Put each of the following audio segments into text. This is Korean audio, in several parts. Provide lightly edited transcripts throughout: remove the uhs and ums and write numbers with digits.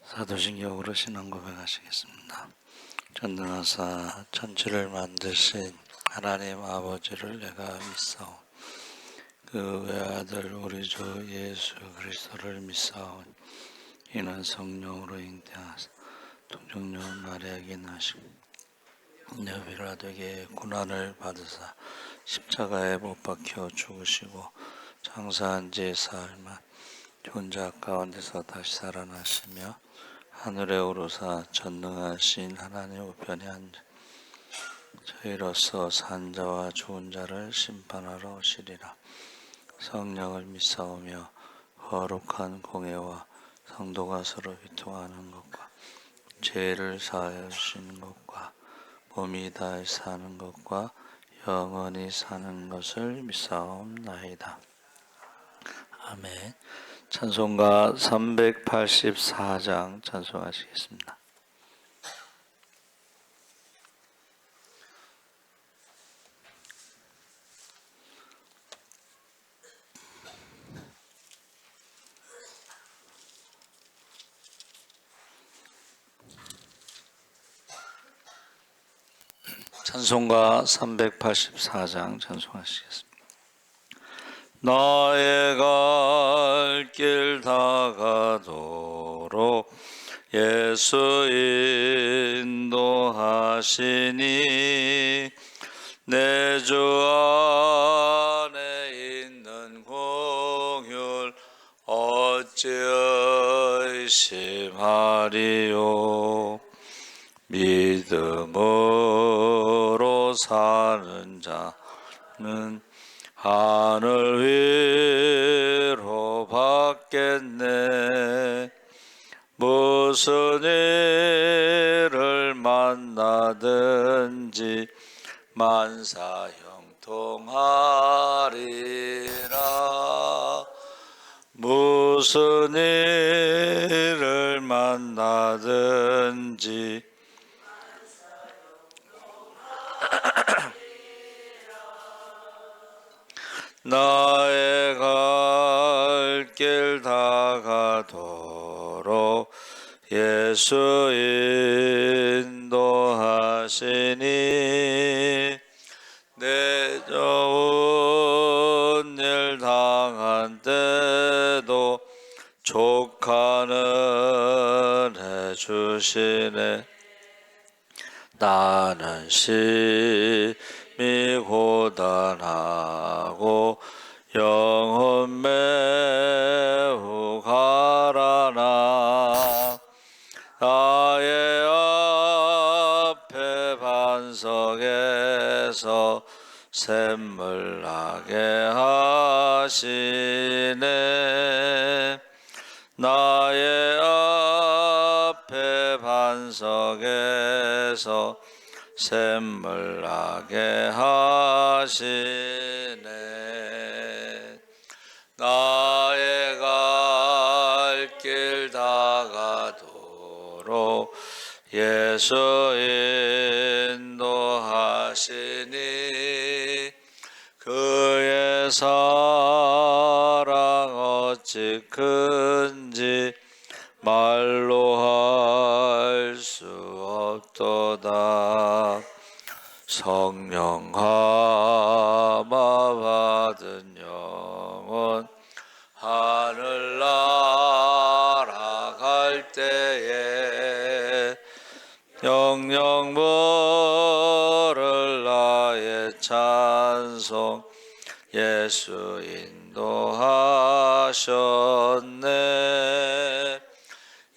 사도신경으로 신앙 고백하시겠습니다. 전능하사 천지를 만드신 하나님 아버지를 내가 믿사오. 그 외아들 우리 주 예수 그리스도를 믿사오. 이는 성령으로 잉태하사 동정녀 마리아에게 나시고 여비라 되게 고난을 받으사 십자가에 못 박혀 죽으시고 장사한 지 사흘만 죽은 자 가운데서 다시 살아나시며 하늘에 오르사 전능하신 하나님 우편에 앉아 저희로서 산 자와 죽은 자를 심판하러 오시리라. 성령을 믿사오며 거룩한 공예와 성도가 서로 교통하는 것과 죄를 사하여 주시는 것과 몸이 다해 사는 것과 영원히 사는 것을 믿사옵나이다. 아멘. 찬송가 384장 찬송하시겠습니다. 찬송가 384장 찬송하시겠습니다. 나의 갈 길 다가도록 예수 인도하시니 내 주 안에 있는 공율 어찌 의심하리요. 믿음으로 사는 자는 하늘 위로 받겠네. 무슨 일을 만나든지 만사 형통하리라. 무슨 일을 만나든지 나의 갈 길 다가도록 예수 인도하시니 내 좋은 일 당한 때도 족하는 해주시네. 나는 심히 고단하고 영혼 매우 가라나. 나의 앞에 반석에서 샘물 나게 하시네. 나의 앞에 반석에서 샘물 나게 하시네. 나의 갈 길 다가도록 예수 인도하시니 그의 사랑 어찌 큰지 말로 할 수 없도다. 성령 감화 받은 영혼 하늘 날아갈 때에 영영 모를 나의 찬송 예수 인도하셨네.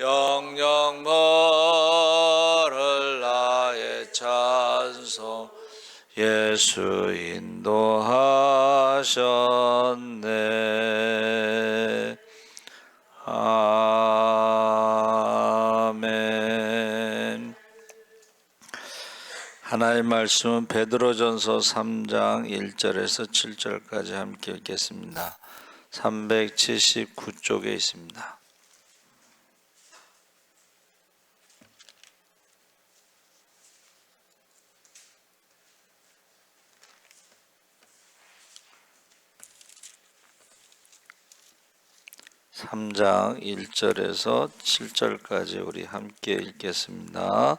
영영 모를 나의 찬송 예수 인도하셨네. 아멘. 하나님의 말씀은 베드로전서 3장 1절에서 7절까지 함께 읽겠습니다. 379쪽에 있습니다. 3장 1절에서 7절까지 우리 함께 읽겠습니다.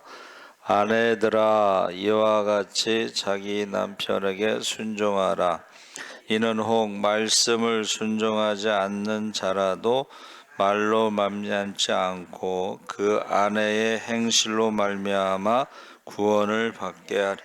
아내들아 이와 같이 자기 남편에게 순종하라. 이는 혹 말씀을 순종하지 않는 자라도 말로 말미암지 않고 그 아내의 행실로 말미암아 구원을 받게 하리.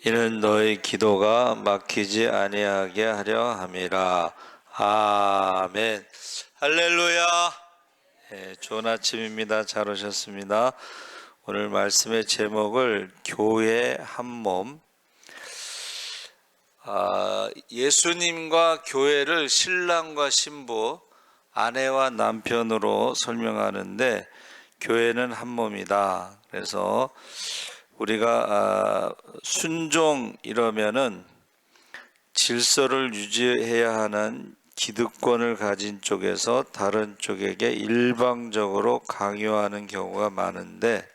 이는 너희 기도가 막히지 아니하게 하려 함이라. 아멘. 할렐루야. 좋은 아침입니다. 잘 오셨습니다. 오늘 말씀의 제목을 교회 한몸. 예수님과 교회를 신랑과 신부, 아내와 남편으로 설명하는데 교회는 한 몸이다. 그래서 우리가 순종 이러면은 질서를 유지해야 하는 기득권을 가진 쪽에서 다른 쪽에게 일방적으로 강요하는 경우가 많은데,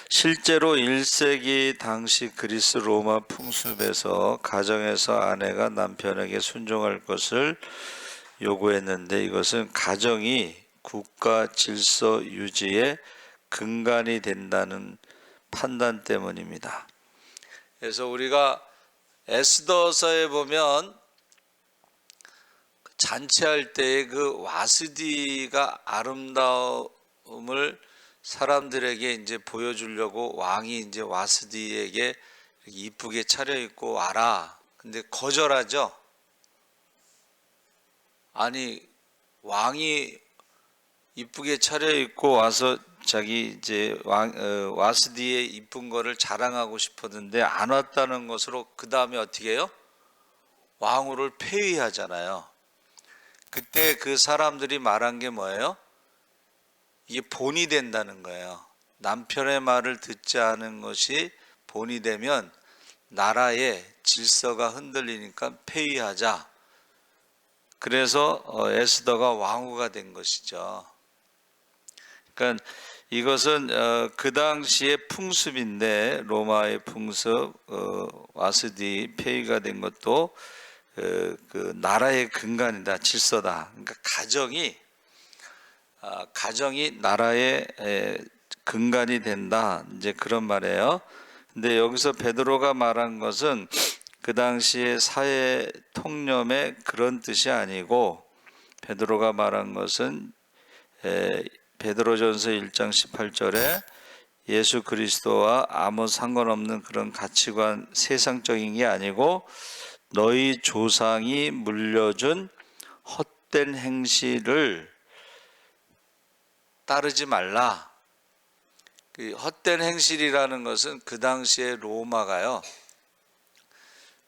실제로 1세기 당시 그리스 로마 풍습에서 가정에서 아내가 남편에게 순종할 것을 요구했는데, 이것은 가정이 국가 질서 유지의 근간이 된다는 판단 때문입니다. 그래서 우리가 에스더서에 보면 잔치할 때의 그 와스디가 아름다움을 사람들에게 이제 보여주려고 왕이 이제 와스디에게 이쁘게 차려입고 와라. 근데 거절하죠. 아니, 왕이 이쁘게 차려입고 와서 자기 이제 와스디의 이쁜 거를 자랑하고 싶었는데 안 왔다는 것으로 그 다음에 어떻게 해요? 왕후를 폐위하잖아요. 그때 그 사람들이 말한 게 뭐예요? 이게 본이 된다는 거예요. 남편의 말을 듣지 않은 것이 본이 되면 나라의 질서가 흔들리니까 폐위하자. 그래서 에스더가 왕후가 된 것이죠. 그러니까 이것은 그 당시의 풍습인데, 로마의 풍습, 와스디 폐위가 된 것도 그 나라의 근간이다, 질서다. 그러니까 가정이 나라의 근간이 된다, 이제 그런 말이에요. 근데 여기서 베드로가 말한 것은 그 당시의 사회 통념의 그런 뜻이 아니고, 베드로가 말한 것은 베드로전서 1장 18절에 예수 그리스도와 아무 상관없는 그런 가치관, 세상적인 게 아니고 너희 조상이 물려준 헛된 행실을 따르지 말라. 그 헛된 행실이라는 것은 그 당시에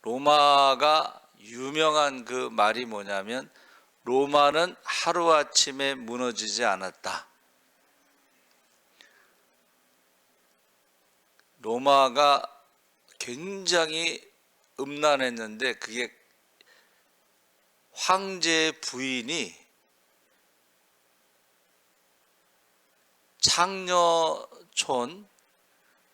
로마가 유명한 그 말이 뭐냐면, 로마는 하루아침에 무너지지 않았다. 로마가 굉장히 음란했는데, 그게 황제의 부인이 창녀촌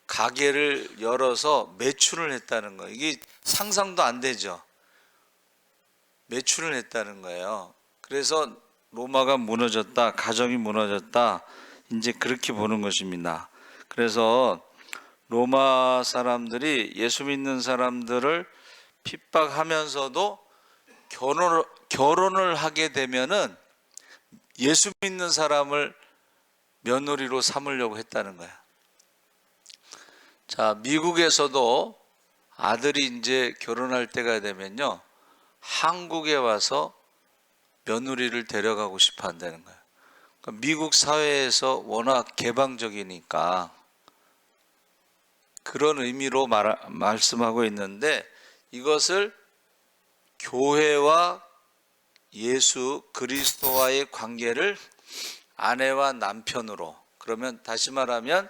가게를 열어서 매출을 했다는 거예요. 이게 상상도 안 되죠. 매출을 했다는 거예요. 그래서 로마가 무너졌다, 가정이 무너졌다, 이제 그렇게 보는 것입니다. 그래서 로마 사람들이 예수 믿는 사람들을 핍박하면서도 결혼을 하게 되면은 예수 믿는 사람을 며느리로 삼으려고 했다는 거야. 자, 미국에서도 아들이 이제 결혼할 때가 되면요, 한국에 와서 며느리를 데려가고 싶어 한다는 거야. 그러니까 미국 사회에서 워낙 개방적이니까 그런 의미로 말씀하고 있는데, 이것을 교회와 예수 그리스도와의 관계를 아내와 남편으로, 그러면 다시 말하면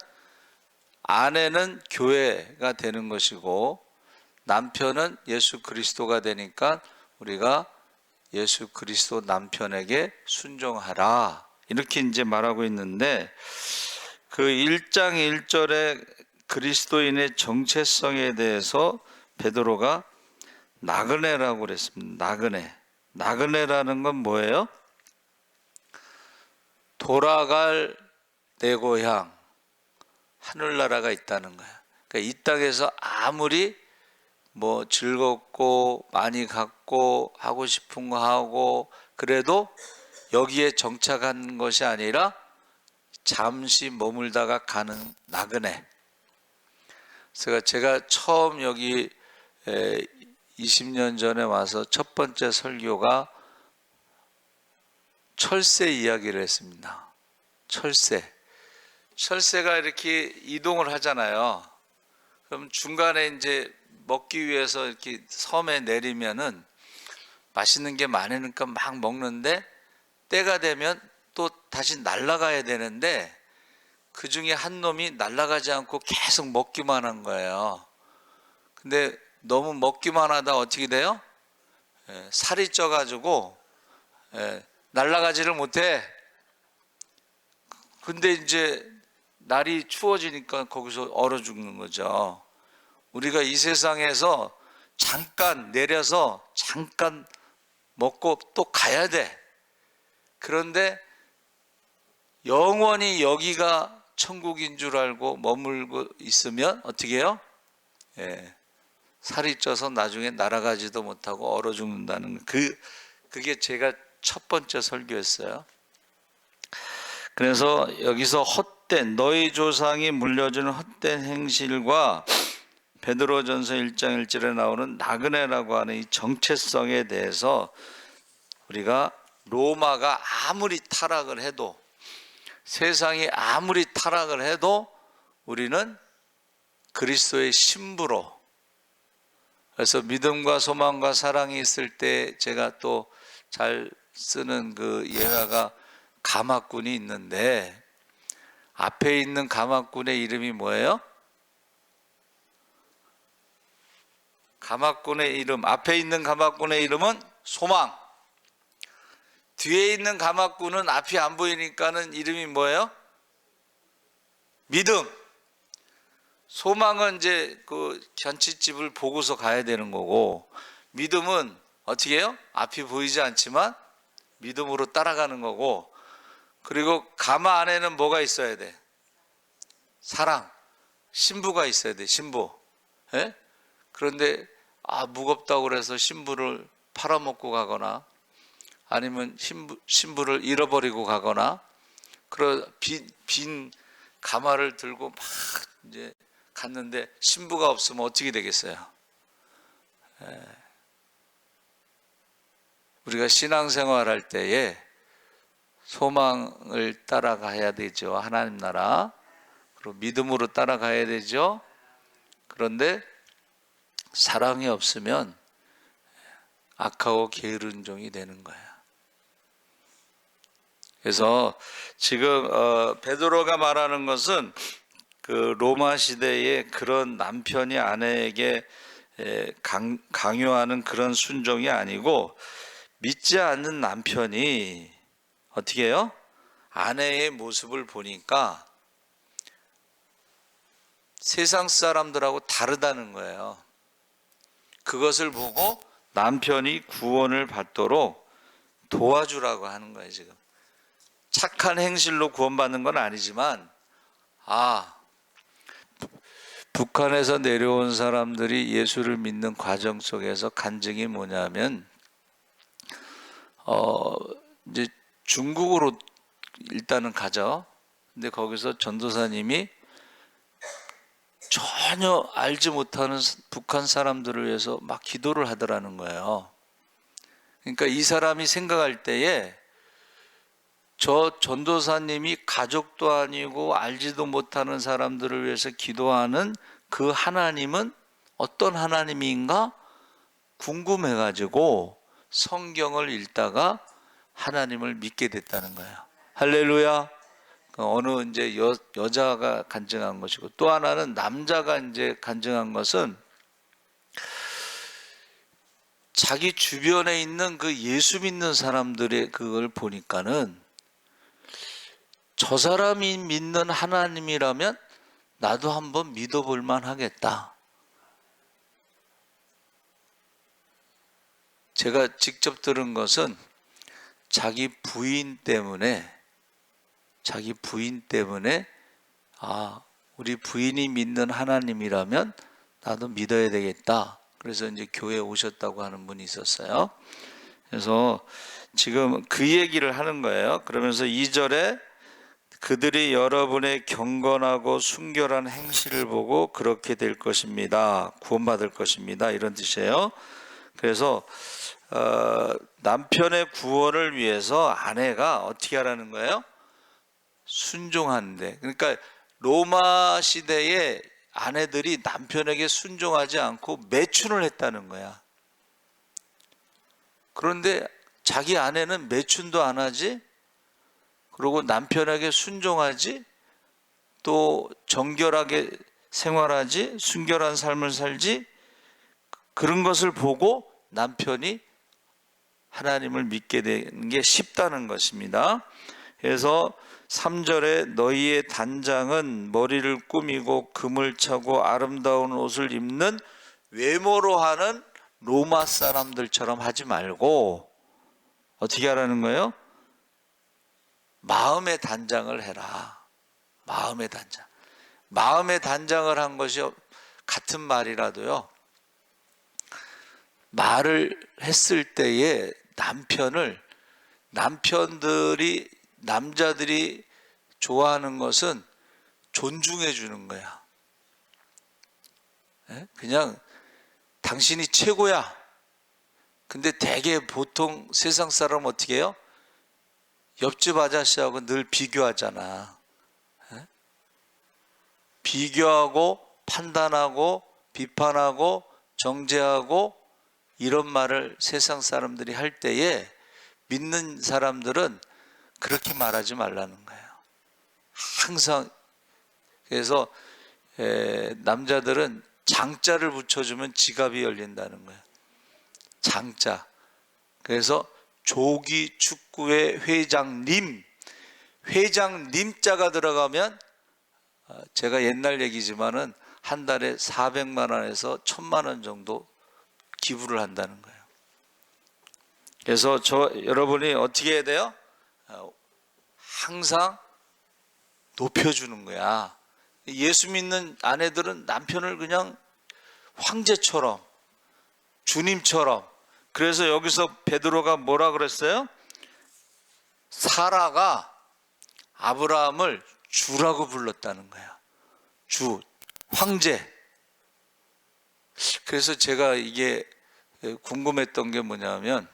아내는 교회가 되는 것이고 남편은 예수 그리스도가 되니까 우리가 예수 그리스도 남편에게 순종하라, 이렇게 이제 말하고 있는데, 그 1장 1절에 그리스도인의 정체성에 대해서 베드로가 나그네라고 그랬습니다. 나그네라는 건 뭐예요? 돌아갈 내 고향 하늘나라가 있다는 거야. 그러니까 이 땅에서 아무리 뭐 즐겁고 많이 갖고 하고 싶은 거 하고 그래도 여기에 정착한 것이 아니라 잠시 머물다가 가는 나그네. 그래서 제가 처음 여기 20년 전에 와서 첫 번째 설교가 철새 이야기를 했습니다. 철새가 이렇게 이동을 하잖아요. 그럼 중간에 이제 먹기 위해서 이렇게 섬에 내리면은 맛있는 게 많으니까 막 먹는데, 때가 되면 또 다시 날아가야 되는데 그 중에 한 놈이 날아가지 않고 계속 먹기만 한 거예요. 근데 너무 먹기만 하다 어떻게 돼요? 살이 쪄가지고 날아가지를 못해. 근데 이제 날이 추워지니까 거기서 얼어 죽는 거죠. 우리가 이 세상에서 잠깐 내려서 잠깐 먹고 또 가야 돼. 그런데 영원히 여기가 천국인 줄 알고 머물고 있으면 어떻게 해요? 살이 쪄서 나중에 날아가지도 못하고 얼어 죽는다는 그게 제가 첫 번째 설교였어요. 그래서 여기서 헛된, 너희 조상이 물려주는 헛된 행실과 베드로전서 1장 1절에 나오는 나그네라고 하는 이 정체성에 대해서 우리가 로마가 아무리 타락을 해도, 세상이 아무리 타락을 해도 우리는 그리스도의 신부로, 그래서 믿음과 소망과 사랑이 있을 때 제가 또 잘 쓰는 그 예화가 가마꾼이 있는데, 앞에 있는 가마꾼의 이름이 뭐예요? 가마꾼의 이름, 앞에 있는 가마꾼의 이름은 소망. 뒤에 있는 가마꾼은 앞이 안 보이니까는 이름이 뭐예요? 믿음. 소망은 이제 그 견칫집을 보고서 가야 되는 거고, 믿음은 어떻게 해요? 앞이 보이지 않지만 믿음으로 따라가는 거고, 그리고 가마 안에는 뭐가 있어야 돼? 사랑, 신부가 있어야 돼. 신부. 그런데 무겁다고 그래서 신부를 팔아먹고 가거나, 아니면 신부를 잃어버리고 가거나, 빈 가마를 들고 막 이제 갔는데 신부가 없으면 어떻게 되겠어요? 우리가 신앙생활 할 때에 소망을 따라가야 되죠. 하나님 나라. 그리고 믿음으로 따라가야 되죠. 그런데 사랑이 없으면 악하고 게으른 종이 되는 거야. 그래서 지금 베드로가 말하는 것은 그 로마 시대의 그런 남편이 아내에게 강요하는 그런 순종이 아니고, 믿지 않는 남편이 어떻게 해요? 아내의 모습을 보니까 세상 사람들하고 다르다는 거예요. 그것을 보고 남편이 구원을 받도록 도와주라고 하는 거예요. 지금 착한 행실로 구원받는 건 아니지만, 북한에서 내려온 사람들이 예수를 믿는 과정 속에서 간증이 뭐냐면 이제 중국으로 일단은 가죠. 근데 거기서 전도사님이 전혀 알지 못하는 북한 사람들을 위해서 막 기도를 하더라는 거예요. 그러니까 이 사람이 생각할 때에 저 전도사님이 가족도 아니고 알지도 못하는 사람들을 위해서 기도하는 그 하나님은 어떤 하나님인가 궁금해가지고 성경을 읽다가 하나님을 믿게 됐다는 거예요. 할렐루야. 어느 이제 여자가 간증한 것이고, 또 하나는 남자가 이제 간증한 것은 자기 주변에 있는 그 예수 믿는 사람들의 그걸 보니까는 저 사람이 믿는 하나님이라면 나도 한번 믿어볼 만 하겠다. 제가 직접 들은 것은 자기 부인 때문에 우리 부인이 믿는 하나님이라면 나도 믿어야 되겠다. 그래서 이제 교회에 오셨다고 하는 분이 있었어요. 그래서 지금 그 얘기를 하는 거예요. 그러면서 2절에 그들이 여러분의 경건하고 순결한 행실을 보고 그렇게 될 것입니다. 구원받을 것입니다. 이런 뜻이에요. 그래서 남편의 구원을 위해서 아내가 어떻게 하라는 거예요? 순종한대. 그러니까 로마 시대에 아내들이 남편에게 순종하지 않고 매춘을 했다는 거야. 그런데 자기 아내는 매춘도 안 하지, 그리고 남편에게 순종하지, 또 정결하게 생활하지, 순결한 삶을 살지, 그런 것을 보고 남편이 하나님을 믿게 되는 게 쉽다는 것입니다. 그래서 3절에 너희의 단장은 머리를 꾸미고 금을 차고 아름다운 옷을 입는 외모로 하는 로마 사람들처럼 하지 말고 어떻게 하라는 거예요? 마음의 단장을 해라. 마음의 단장. 마음의 단장을 한 것이 같은 말이라도요, 말을 했을 때에 남자들이 좋아하는 것은 존중해 주는 거야. 그냥 당신이 최고야. 근데 대개 보통 세상 사람은 어떻게 해요? 옆집 아저씨하고 늘 비교하잖아. 비교하고 판단하고 비판하고 정죄하고 이런 말을 세상 사람들이 할 때에 믿는 사람들은 그렇게 말하지 말라는 거예요. 항상. 그래서 남자들은 장자를 붙여주면 지갑이 열린다는 거예요. 장자. 그래서 조기 축구의 회장님자가 들어가면, 제가 옛날 얘기지만은 한 달에 400만 원에서 1000만 원 정도 기부를 한다는 거예요. 그래서 여러분이 어떻게 해야 돼요? 항상 높여주는 거야. 예수 믿는 아내들은 남편을 그냥 황제처럼, 주님처럼. 그래서 여기서 베드로가 뭐라 그랬어요? 사라가 아브라함을 주라고 불렀다는 거야. 주, 황제. 그래서 제가 이게 궁금했던 게 뭐냐면,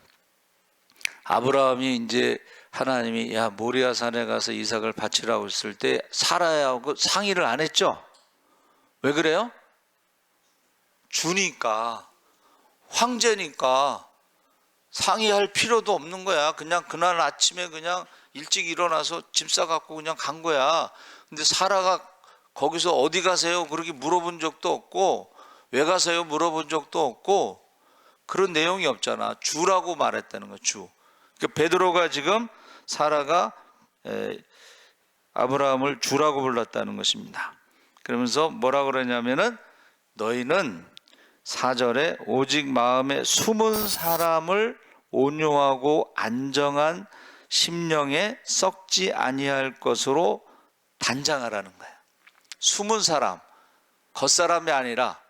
아브라함이 이제 하나님이 모리아 산에 가서 이삭을 바치라고 했을 때 사라하고 상의를 안 했죠? 왜 그래요? 주니까, 황제니까 상의할 필요도 없는 거야. 그냥 그날 아침에 그냥 일찍 일어나서 짐 싸갖고 그냥 간 거야. 근데 사라가 거기서 어디 가세요? 그렇게 물어본 적도 없고, 왜 가세요? 물어본 적도 없고, 그런 내용이 없잖아. 주라고 말했다는 거야. 주. 그러니까 베드로가 지금 사라가 아브라함을 주라고 불렀다는 것입니다. 그러면서 뭐라 그러냐면은 너희는 4절에 오직 마음에 숨은 사람을 온유하고 안정한 심령에 썩지 아니할 것으로 단장하라는 거예요. 숨은 사람, 겉사람이 아니라,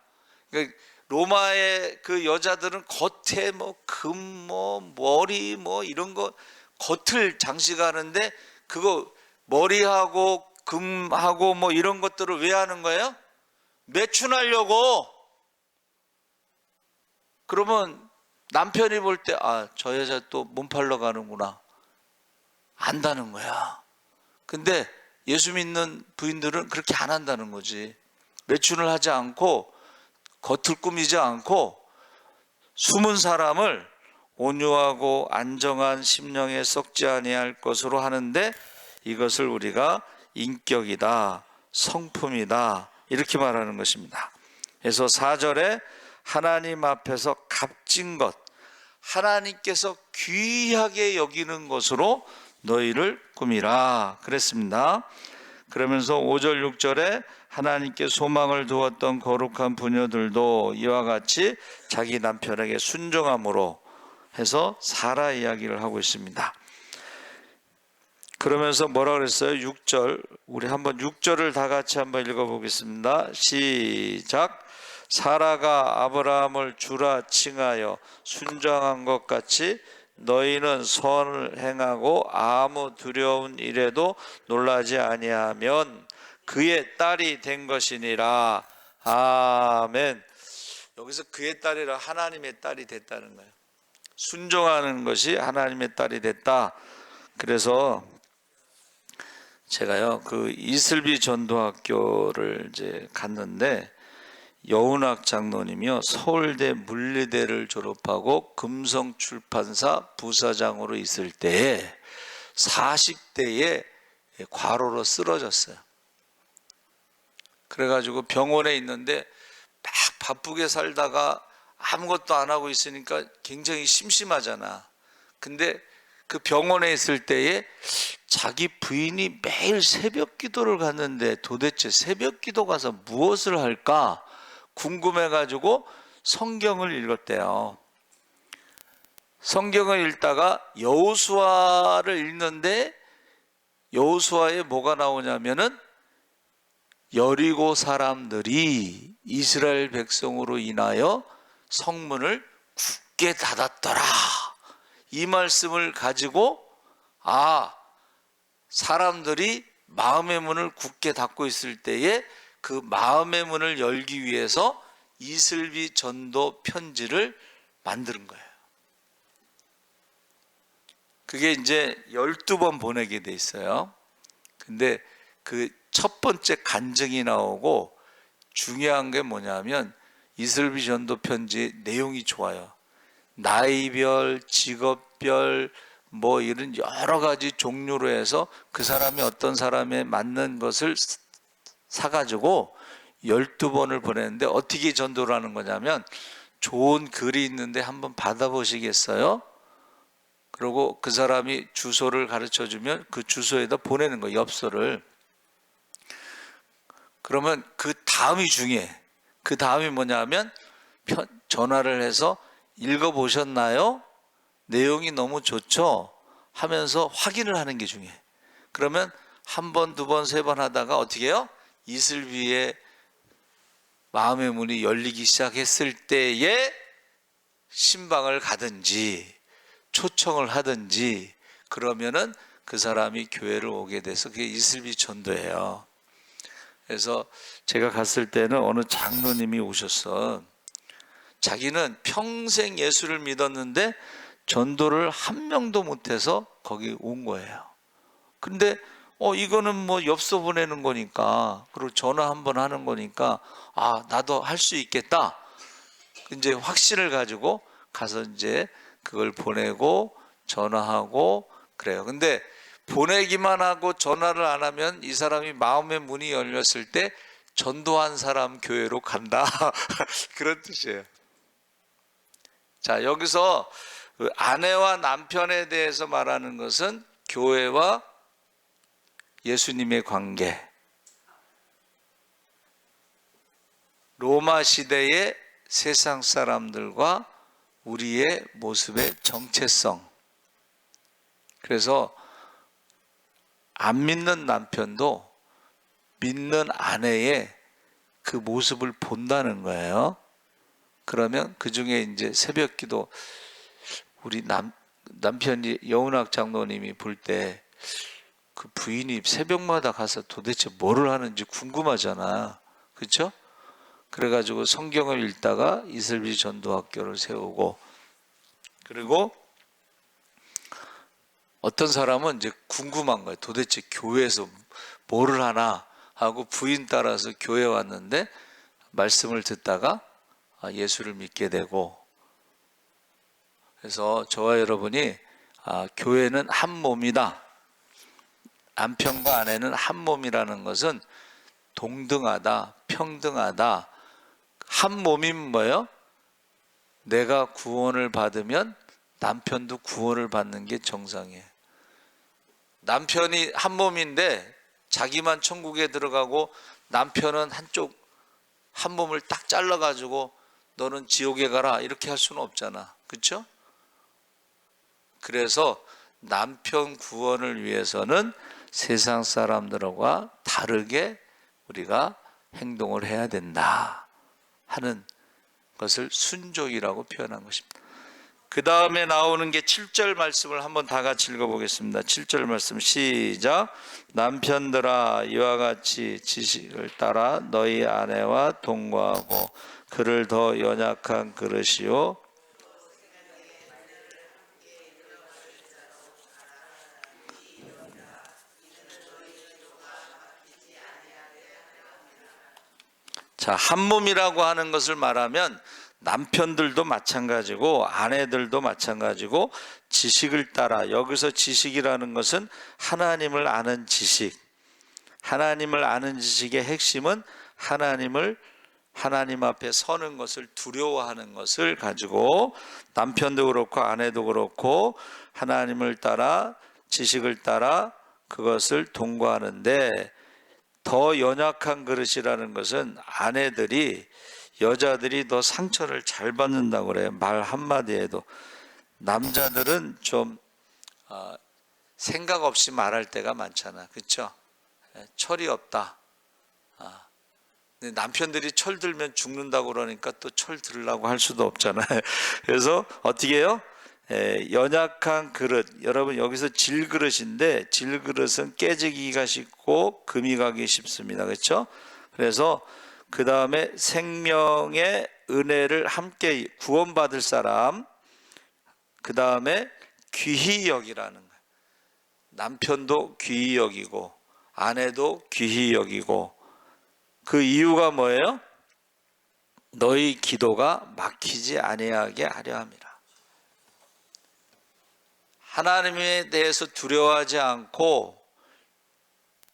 그러니까 로마의 그 여자들은 겉에 뭐 금, 뭐 머리, 뭐 이런 거 겉을 장식하는데, 그거 머리하고 금하고 뭐 이런 것들을 왜 하는 거예요? 매춘하려고. 그러면 남편이 볼 때, 아, 저 여자 또 몸팔러 가는구나, 안다는 거야. 근데 예수 믿는 부인들은 그렇게 안 한다는 거지. 매춘을 하지 않고 겉을 꾸미지 않고 숨은 사람을 온유하고 안정한 심령에 썩지 아니할 것으로 하는데, 이것을 우리가 인격이다, 성품이다, 이렇게 말하는 것입니다. 그래서 4절에 하나님 앞에서 값진 것, 하나님께서 귀하게 여기는 것으로 너희를 꾸미라 그랬습니다. 그러면서 5절 6절에 하나님께 소망을 두었던 거룩한 부녀들도 이와 같이 자기 남편에게 순종함으로 해서 사라 이야기를 하고 있습니다. 그러면서 뭐라 그랬어요? 6절, 우리 한번 6절을 다 같이 한번 읽어보겠습니다. 시작. 사라가 아브라함을 주라 칭하여 순종한 것 같이 너희는 선을 행하고 아무 두려운 일에도 놀라지 아니하면 그의 딸이 된 것이니라. 아멘. 여기서 그의 딸이라 하나님의 딸이 됐다는 거예요. 순종하는 것이 하나님의 딸이 됐다. 그래서 제가요, 그 이슬비 전도학교를 이제 갔는데, 여운학 장로님이요, 서울대 물리대를 졸업하고 금성출판사 부사장으로 있을 때에 40대에 과로로 쓰러졌어요. 그래가지고 병원에 있는데 막 바쁘게 살다가 아무것도 안 하고 있으니까 굉장히 심심하잖아. 근데 그 병원에 있을 때에 자기 부인이 매일 새벽 기도를 갔는데 도대체 새벽 기도 가서 무엇을 할까 궁금해가지고 성경을 읽었대요. 성경을 읽다가 여호수아를 읽는데, 여호수아에 뭐가 나오냐면은 여리고 사람들이 이스라엘 백성으로 인하여 성문을 굳게 닫았더라, 이 말씀을 가지고, 아, 사람들이 마음의 문을 굳게 닫고 있을 때에 그 마음의 문을 열기 위해서 이슬비 전도 편지를 만드는 거예요. 그게 이제 12번 보내게 돼 있어요. 근데 그 첫 번째 간증이 나오고, 중요한 게 뭐냐면 이슬비 전도 편지 내용이 좋아요. 나이별, 직업별, 뭐 이런 여러 가지 종류로 해서 그 사람이 어떤 사람에 맞는 것을 사가지고 12번을 보냈는데, 어떻게 전도를 하는 거냐면, 좋은 글이 있는데 한번 받아보시겠어요? 그리고 그 사람이 주소를 가르쳐주면 그 주소에다 보내는 거예요, 엽서를. 그러면 그 다음이 중요해. 그 다음이 뭐냐면 전화를 해서 읽어보셨나요? 내용이 너무 좋죠? 하면서 확인을 하는 게 중요해. 그러면 한 번, 두 번, 세 번 하다가 어떻게 해요? 이슬비의 마음의 문이 열리기 시작했을 때에 신방을 가든지 초청을 하든지, 그러면은 그 사람이 교회를 오게 돼서 그게 이슬비 전도예요. 그래서 제가 갔을 때는 어느 장로님이 오셨어. 자기는 평생 예수를 믿었는데 전도를 한 명도 못해서 거기 온 거예요. 근데 이거는 뭐 엽서 보내는 거니까, 그리고 전화 한번 하는 거니까, 아, 나도 할 수 있겠다, 이제 확신을 가지고 가서 이제 그걸 보내고 전화하고 그래요. 근데 보내기만 하고 전화를 안 하면 이 사람이 마음의 문이 열렸을 때 전도한 사람 교회로 간다 그런 뜻이에요. 자, 여기서 아내와 남편에 대해서 말하는 것은 교회와 예수님의 관계, 로마 시대의 세상 사람들과 우리의 모습의 정체성. 그래서 안 믿는 남편도 믿는 아내의 그 모습을 본다는 거예요. 그러면 그 중에 이제 새벽기도 우리 남편이 여운학 장로님이 볼 때 그 부인이 새벽마다 가서 도대체 뭐를 하는지 궁금하잖아. 그렇죠? 그래가지고 성경을 읽다가 이슬비 전도학교를 세우고, 그리고 어떤 사람은 이제 궁금한 거예요. 도대체 교회에서 뭐를 하나 하고 부인 따라서 교회 왔는데 말씀을 듣다가 예수를 믿게 되고, 그래서 저와 여러분이 교회는 한 몸이다. 남편과 아내는 한 몸이라는 것은 동등하다, 평등하다. 한 몸이면 뭐예요? 내가 구원을 받으면 남편도 구원을 받는 게 정상이에요. 남편이 한 몸인데 자기만 천국에 들어가고 남편은 한쪽 한 몸을 딱 잘라가지고 너는 지옥에 가라 이렇게 할 수는 없잖아. 그렇죠? 그래서 남편 구원을 위해서는 세상 사람들과 다르게 우리가 행동을 해야 된다 하는 것을 순종이라고 표현한 것입니다. 그 다음에 나오는 게 7절 말씀을 한번 다 같이 읽어보겠습니다. 7절 말씀 시작. 남편들아 이와 같이 지식을 따라 너희 아내와 동거하고 그를 더 연약한 그릇이요 자, 한 몸이라고 하는 것을 말하면 남편들도 마찬가지고 아내들도 마찬가지고 지식을 따라, 여기서 지식이라는 것은 하나님을 아는 지식, 하나님을 아는 지식의 핵심은 하나님 앞에 서는 것을 두려워하는 것을 가지고 남편도 그렇고 아내도 그렇고 하나님을 따라 지식을 따라 그것을 동거하는데, 더 연약한 그릇이라는 것은 여자들이 더 상처를 잘 받는다고 그래요. 말 한마디에도. 남자들은 좀 생각 없이 말할 때가 많잖아. 그렇죠? 철이 없다. 근데 남편들이 철 들면 죽는다고 그러니까 또 철 들으려고 할 수도 없잖아요. 그래서 어떻게 해요? 연약한 그릇, 여러분 여기서 질그릇인데 질그릇은 깨지기가 쉽고 금이 가기 쉽습니다. 그렇죠? 그래서 그 다음에 생명의 은혜를 함께 구원받을 사람, 그 다음에 귀히 여기라는 거예요. 남편도 귀히 여기고 아내도 귀히 여기고. 그 이유가 뭐예요? 너희 기도가 막히지 아니하게 하려 함이라. 하나님에 대해서 두려워하지 않고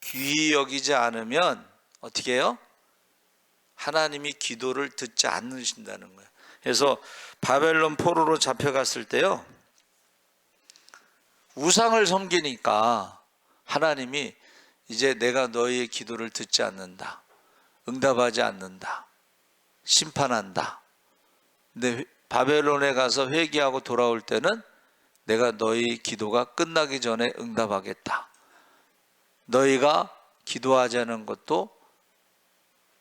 귀히 여기지 않으면 어떻게 해요? 하나님이 기도를 듣지 않으신다는 거예요. 그래서 바벨론 포로로 잡혀갔을 때요, 우상을 섬기니까 하나님이 이제 내가 너희의 기도를 듣지 않는다, 응답하지 않는다, 심판한다. 근데 바벨론에 가서 회개하고 돌아올 때는 내가 너희 기도가 끝나기 전에 응답하겠다. 너희가 기도하지 않은 것도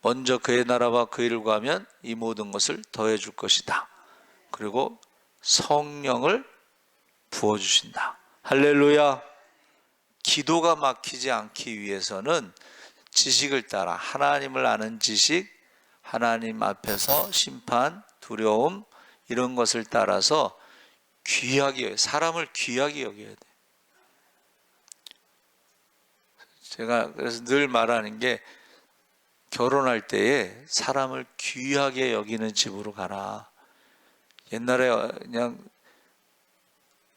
먼저 그의 나라와 그 일을 구하면 이 모든 것을 더해 줄 것이다. 그리고 성령을 부어주신다. 할렐루야. 기도가 막히지 않기 위해서는 지식을 따라, 하나님을 아는 지식, 하나님 앞에서 심판, 두려움 이런 것을 따라서 귀하게, 사람을 귀하게 여겨야 돼. 제가 그래서 늘 말하는 게, 결혼할 때에 사람을 귀하게 여기는 집으로 가라. 옛날에 그냥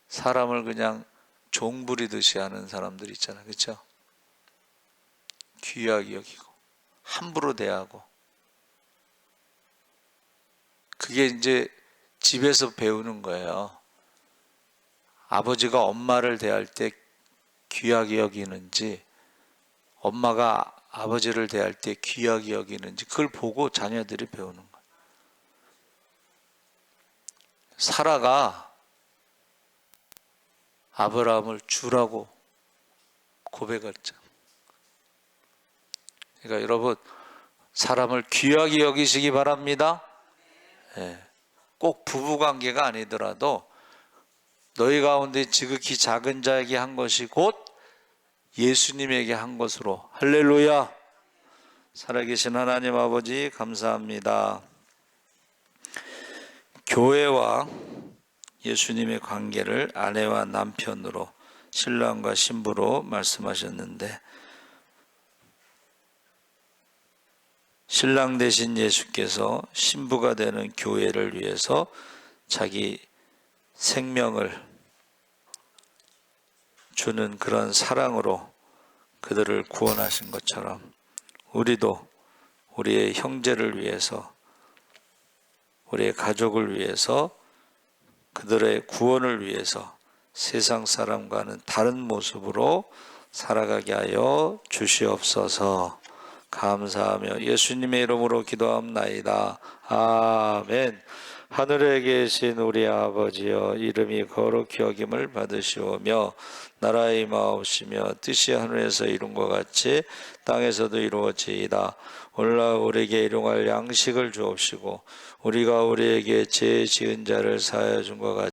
사람을 그냥 종 부리듯이 하는 사람들 있잖아. 그렇죠? 귀하게 여기고 함부로 대하고. 그게 이제 집에서 배우는 거예요. 아버지가 엄마를 대할 때 귀하게 여기는지, 엄마가 아버지를 대할 때 귀하게 여기는지, 그걸 보고 자녀들이 배우는 거예요. 사라가 아브라함을 주라고 고백했죠. 그러니까 여러분, 사람을 귀하게 여기시기 바랍니다. 꼭 부부관계가 아니더라도 너희 가운데 지극히 작은 자에게 한 것이 곧 예수님에게 한 것으로. 할렐루야. 살아계신 하나님 아버지 감사합니다. 교회와 예수님의 관계를 아내와 남편으로, 신랑과 신부로 말씀하셨는데, 신랑 되신 예수께서 신부가 되는 교회를 위해서 자기 생명을 주는 그런 사랑으로 그들을 구원하신 것처럼 우리도 우리의 형제를 위해서, 우리의 가족을 위해서, 그들의 구원을 위해서 세상 사람과는 다른 모습으로 살아가게 하여 주시옵소서. 감사하며 예수님의 이름으로 기도합나이다. 아멘. 하늘에 계신 우리 아버지여, 이름이 거룩히 여김을 받으시오며 나라의 임하옵시며 뜻이 하늘에서 이룬 것 같이 땅에서도 이루어지이다. 오늘날 우리에게 일용할 양식을 주옵시고 우리가 우리에게 죄 지은 자를 사하여 준 것 같이